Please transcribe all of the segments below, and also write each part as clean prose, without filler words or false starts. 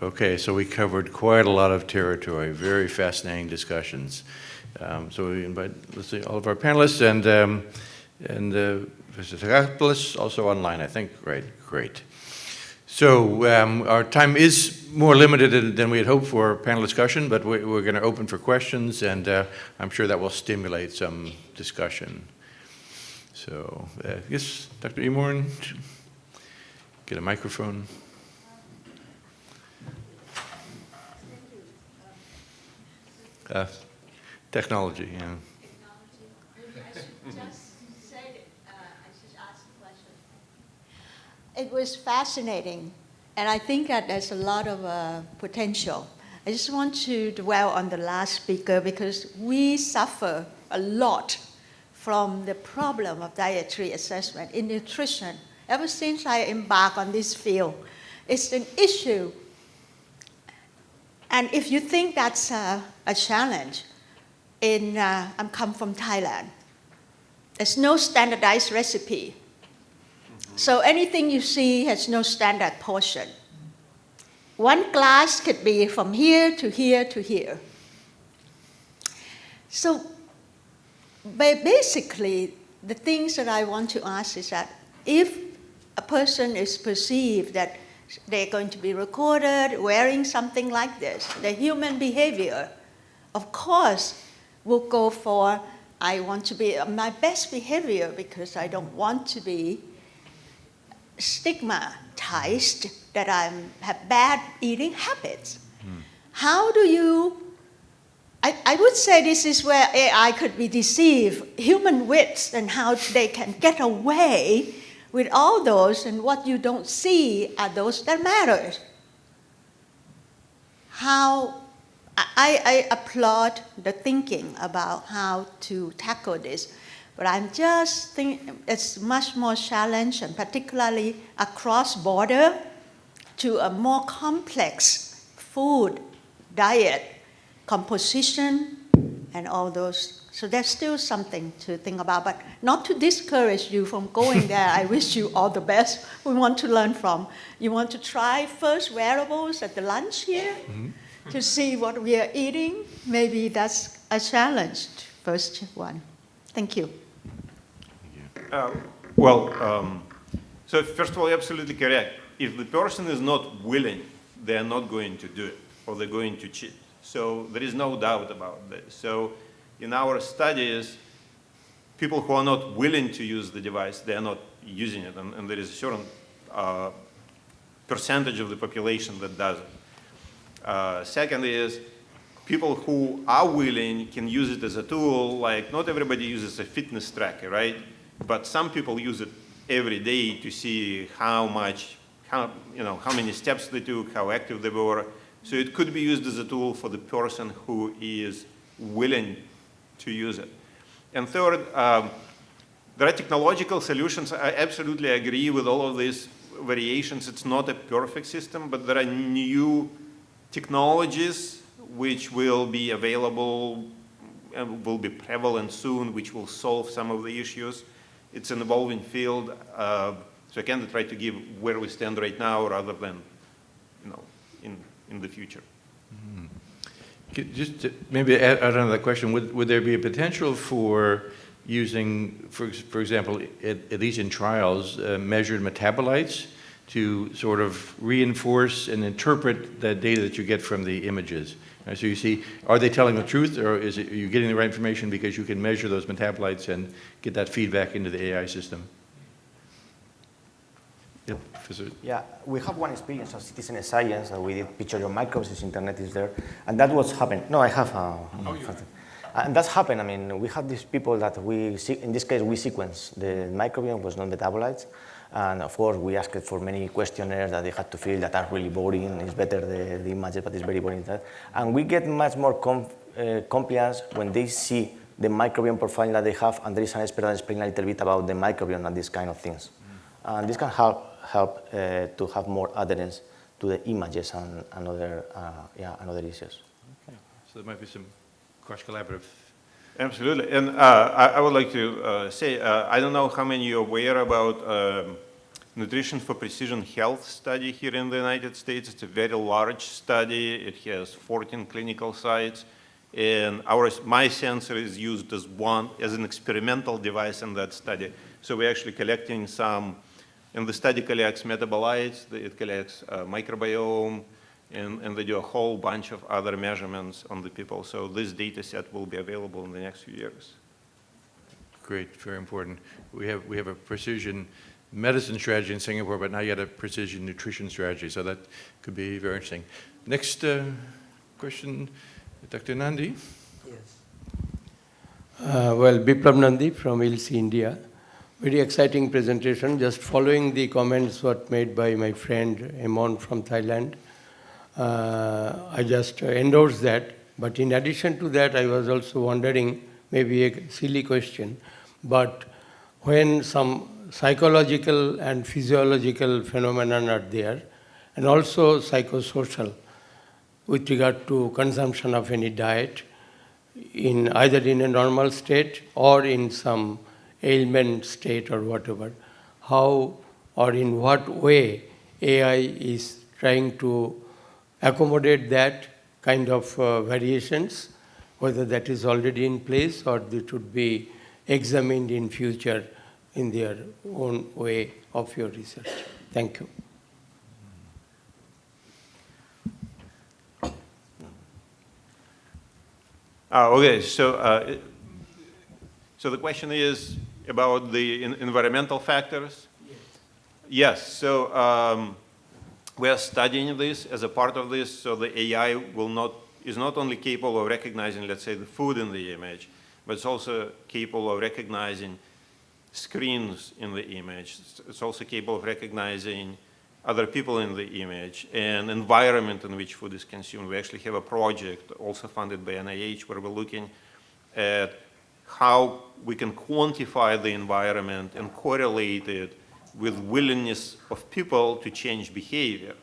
Okay, so we covered quite a lot of territory, very fascinating discussions. So we invite, let's see, all of our panelists and Mr. Tagkopoulos also online, I think. Right, great. So our time is more limited than we had hoped for panel discussion, but we're going to open for questions, and I'm sure that will stimulate some discussion. So yes, Dr. Imorn, get a microphone. Technology, yeah. Technology. I should just say, I should ask a question. It was fascinating, and I think that there's a lot of potential. I just want to dwell on the last speaker because we suffer a lot from the problem of dietary assessment in nutrition. Ever since I embarked on this field, it's an issue. And if you think that's a challenge, I come from Thailand. There's no standardized recipe. So anything you see has no standard portion. One glass could be from here to here to here. So basically, the things that I want to ask is that if a person is perceived that they're going to be recorded wearing something like this, the human behavior, of course, will go for, I want to be my best behavior because I don't want to be stigmatized that I have bad eating habits. How do you, I would say this is where AI could be deceived, human wits and how they can get away with all those, and what you don't see are those that matter. How, I applaud the thinking about how to tackle this, but I'm just thinking it's much more challenge, and particularly across border to a more complex food, diet, composition, and all those. So there's still something to think about, but not to discourage you from going there. I wish you all the best. We want to learn from. You want to try first wearables at the lunch here to see what we are eating? Maybe that's a challenge, first one. Thank you. So first of all, you're absolutely correct. If the person is not willing, they're not going to do it, or they're going to cheat. So there is no doubt about this. So in our studies, people who are not willing to use the device, they are not using it, and there is a certain percentage of the population that doesn't. Second is, people who are willing can use it as a tool. Like, not everybody uses a fitness tracker, right? But some people use it every day to see how many steps they took, how active they were. So it could be used as a tool for the person who is willing to use it. And third, there are technological solutions. I absolutely agree with all of these variations. It's not a perfect system, but there are new technologies which will be available and will be prevalent soon, which will solve some of the issues. It's an evolving field, so I can't try to give where we stand right now rather than, in the future. Just to maybe add another question, would there be a potential for using, for example, at least in trials, measured metabolites to sort of reinforce and interpret the data that you get from the images? So you see, are they telling the truth, or are you getting the right information because you can measure those metabolites and get that feedback into the AI system? Yep. Yeah, we have one experience of citizen science, and we did picture your microbes, this internet is there, and that was happened. No, I have. And that's happened. I mean, we have these people that in this case, we sequence. The microbiome was non-metabolites. And of course, we asked for many questionnaires that they had to fill that are really boring. It's better the images, but it's very boring. And we get much more compliance when they see the microbiome profile that they have, and there is an expert that explains a little bit about the microbiome and these kind of things. And this can help to have more adherence to the images and other issues. Okay. So there might be some cross-collaborative. Absolutely, and I would like to say, I don't know how many you're aware about Nutrition for Precision Health study here in the United States. It's a very large study. It has 14 clinical sites. And my sensor is used as an experimental device in that study. So we're actually collecting some, and the study collects metabolites, it collects microbiome, and they do a whole bunch of other measurements on the people. So this data set will be available in the next few years. Great, very important. We have a precision medicine strategy in Singapore, but now you got a precision nutrition strategy, so that could be very interesting. Next question, Dr. Nandi. Yes. Well, Biplab Nandi from ILSI, India. Very exciting presentation. Just following the comments what made by my friend Amon from Thailand. I just endorse that. But in addition to that, I was also wondering, maybe a silly question, but when some psychological and physiological phenomena are there, and also psychosocial, with regard to consumption of any diet, either in a normal state or in some ailment state or whatever, how or in what way AI is trying to accommodate that kind of variations, whether that is already in place or it should be examined in future in their own way of your research. Thank you. Okay, so the question is about the environmental factors? Yes, so we are studying this as a part of this, so the AI is not only capable of recognizing, let's say, the food in the image, but it's also capable of recognizing screens in the image. It's also capable of recognizing other people in the image and environment in which food is consumed. We actually have a project also funded by NIH where we're looking at how we can quantify the environment and correlate it with willingness of people to change behavior.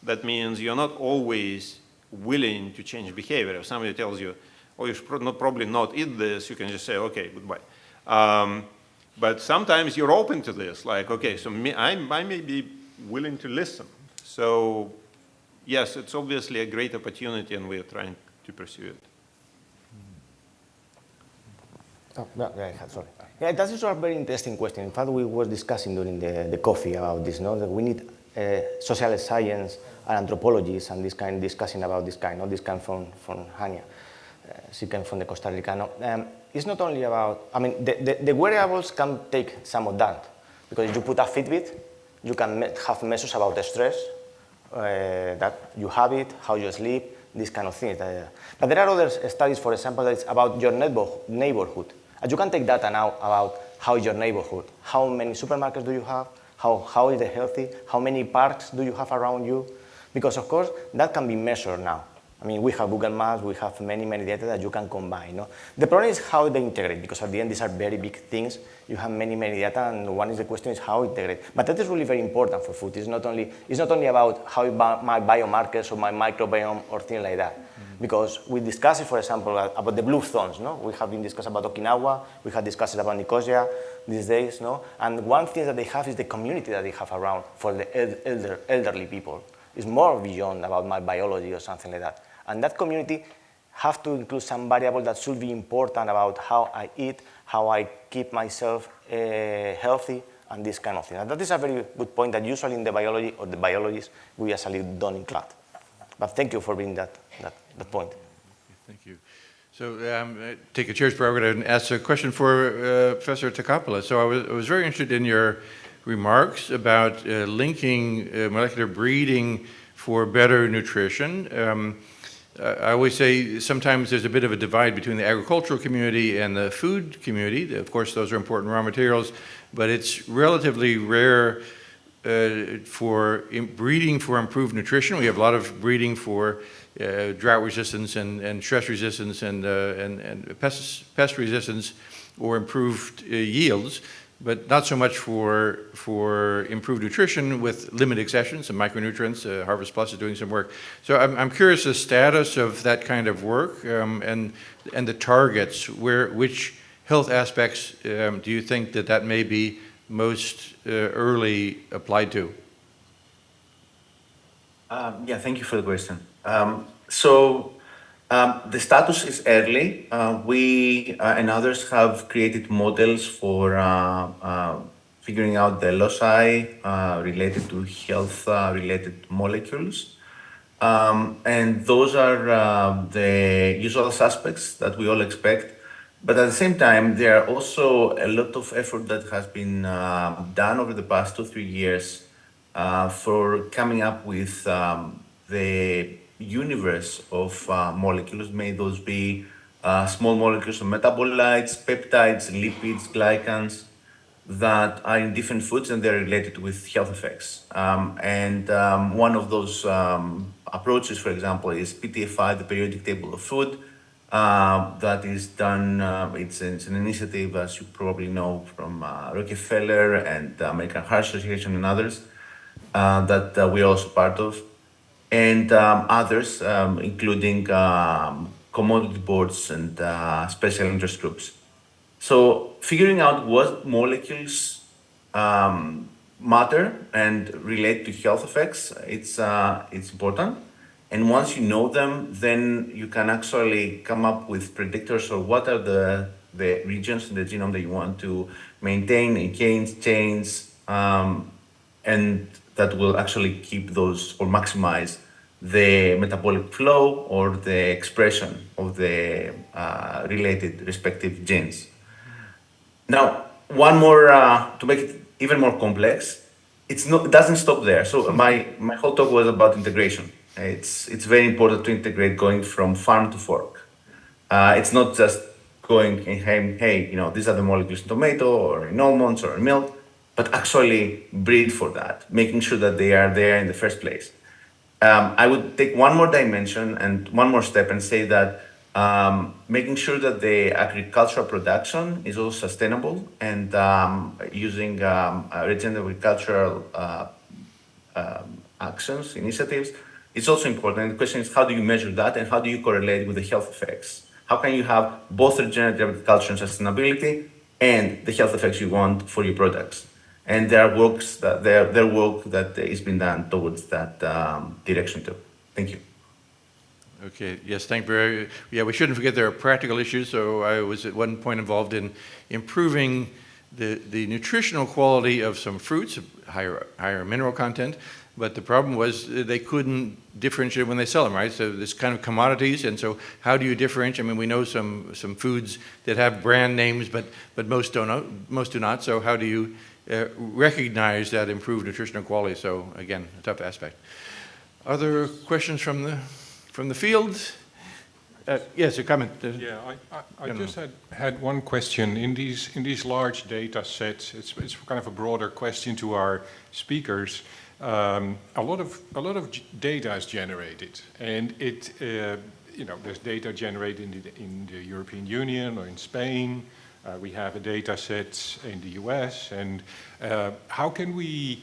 That means you're not always willing to change behavior. If somebody tells you, oh, you should probably not eat this, you can just say, okay, goodbye. But sometimes you're open to this, like, okay, so I may be willing to listen. So yes, it's obviously a great opportunity and we're trying to pursue it. Oh, no, sorry. Yeah, that is a very interesting question. In fact, we were discussing during the coffee about this, no? That we need social science and anthropologists and this kind discussing about this kind, this kind from Hania. She came from the Costa Rica. It's not only about, I mean, the wearables can take some of that, because if you put a Fitbit, you can have measures about the stress, that you have it, how you sleep, these kind of things. But there are other studies, for example, that's about your neighborhood. And you can take data now about how is your neighborhood, how many supermarkets do you have, how is it healthy, how many parks do you have around you, because of course that can be measured now. I mean, we have Google Maps, we have many data that you can combine. No? The problem is how they integrate, because at the end these are very big things. You have many data, and one is the question is how integrate. But that is really very important for food. It's not only about how my biomarkers or my microbiome or things like that. Mm-hmm. Because we discussed, for example, about the blue zones. No? We have been discussing about Okinawa. We have discussed about Nicosia these days. No? And one thing that they have is the community that they have around for the elderly people. It's more beyond about my biology or something like that. And that community have to include some variable that should be important about how I eat, how I keep myself healthy, and this kind of thing. And that is a very good point that usually in the biology or the biologists we actually don't include. But thank you for bringing that point. Thank you. So take a chair's prerogative and ask a question for Professor Tagkopoulos. So I was very interested in your remarks about linking molecular breeding for better nutrition. I always say sometimes there's a bit of a divide between the agricultural community and the food community. Of course, those are important raw materials, but it's relatively rare for breeding for improved nutrition. We have a lot of breeding for drought resistance and stress resistance and pest resistance or improved yields, but not so much for improved nutrition with limited accessions and micronutrients. Harvest Plus is doing some work. So I'm curious the status of that kind of work and the targets. Which health aspects do you think that may be most early applied to? Yeah, thank you for the question. The status is early. We and others have created models for figuring out the ILSI related to health-related molecules. And those are the usual suspects that we all expect. But at the same time, there are also a lot of effort that has been done over the past 2-3 years for coming up with the universe of molecules. May those be small molecules of metabolites, peptides, lipids, glycans that are in different foods and they're related with health effects. One of those approaches, for example, is PTFI, the periodic table of food, that is done, it's an initiative, as you probably know, from Rockefeller and the American Heart Association and others, that we're also part of, and others, including commodity boards and special interest groups. So figuring out what molecules matter and relate to health effects, it's important. And once you know them, then you can actually come up with predictors of what are the regions in the genome that you want to maintain and change, and that will actually keep those or maximize the metabolic flow or the expression of the related respective genes. Now, one more, to make it even more complex, it doesn't stop there. So my whole talk was about integration. It's very important to integrate going from farm to fork. It's not just going, hey, these are the molecules in tomato or in almonds or in milk, but actually breed for that, making sure that they are there in the first place. I would take one more dimension and one more step and say that making sure that the agricultural production is also sustainable and using regenerative agricultural actions, initiatives, is also important. The question is, how do you measure that and how do you correlate with the health effects? How can you have both regenerative agriculture and sustainability and the health effects you want for your products? And there are work that is being done towards that direction too. Thank you. Okay, yes, thank you very, yeah, we shouldn't forget there are practical issues. So I was at one point involved in improving the nutritional quality of some fruits, higher mineral content, but the problem was they couldn't differentiate when they sell them, right? So this kind of commodities, and so how do you differentiate? I mean, we know some foods that have brand names, but most do not. So how do you recognize that improved nutritional quality? So again, a tough aspect. Other questions from the field? Yes, a comment. Yeah, I just had one question. In these large data sets, it's kind of a broader question to our speakers. A lot of data is generated, and there's data generated in the European Union or in Spain. We have a data set in the US, and how can we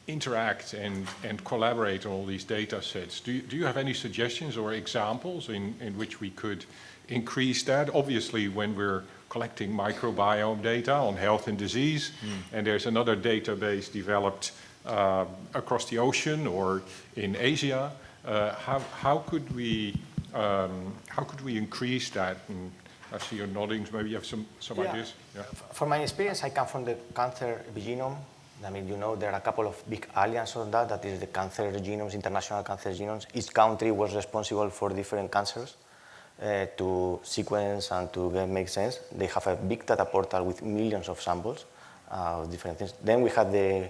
interact and collaborate on all these data sets? Do you have any suggestions or examples in which we could increase that? Obviously, when we're collecting microbiome data on health and disease, and there's another database developed across the ocean or in Asia, how could we increase that? And I see your noddings. Maybe you have some ideas. Yeah. From my experience, I come from the cancer epigenome. I mean, there are a couple of big alliances on that. That is the cancer genomes, international cancer genomes. Each country was responsible for different cancers to sequence and to make sense. They have a big data portal with millions of samples of different things. Then we had the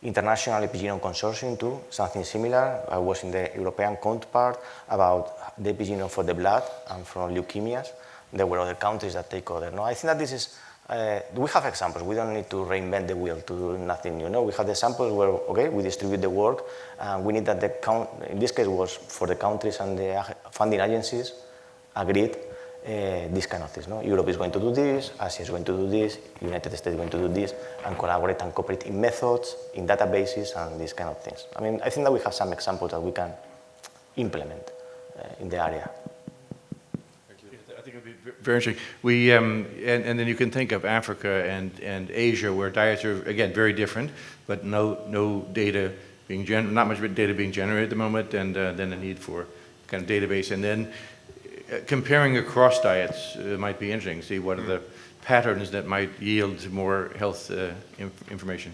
International Epigenome Consortium too, something similar. I was in the European counterpart about the epigenome for the blood and from leukemias. There were other countries that take over. No, I think that this is, we have examples. We don't need to reinvent the wheel to do nothing new. No, we have the samples where, okay, we distribute the work. We need that in this case was for the countries and the funding agencies agreed these kind of things. No? Europe is going to do this, Asia is going to do this, United States is going to do this, and collaborate and cooperate in methods, in databases, and these kind of things. I mean, I think that we have some examples that we can implement in the area. I think it would be very interesting. We, and then you can think of Africa and Asia, where diets are, again, very different, but no data being, not much data being generated at the moment, and then a need for kind of database. And then comparing across diets might be interesting, see what are the patterns that might yield more health information.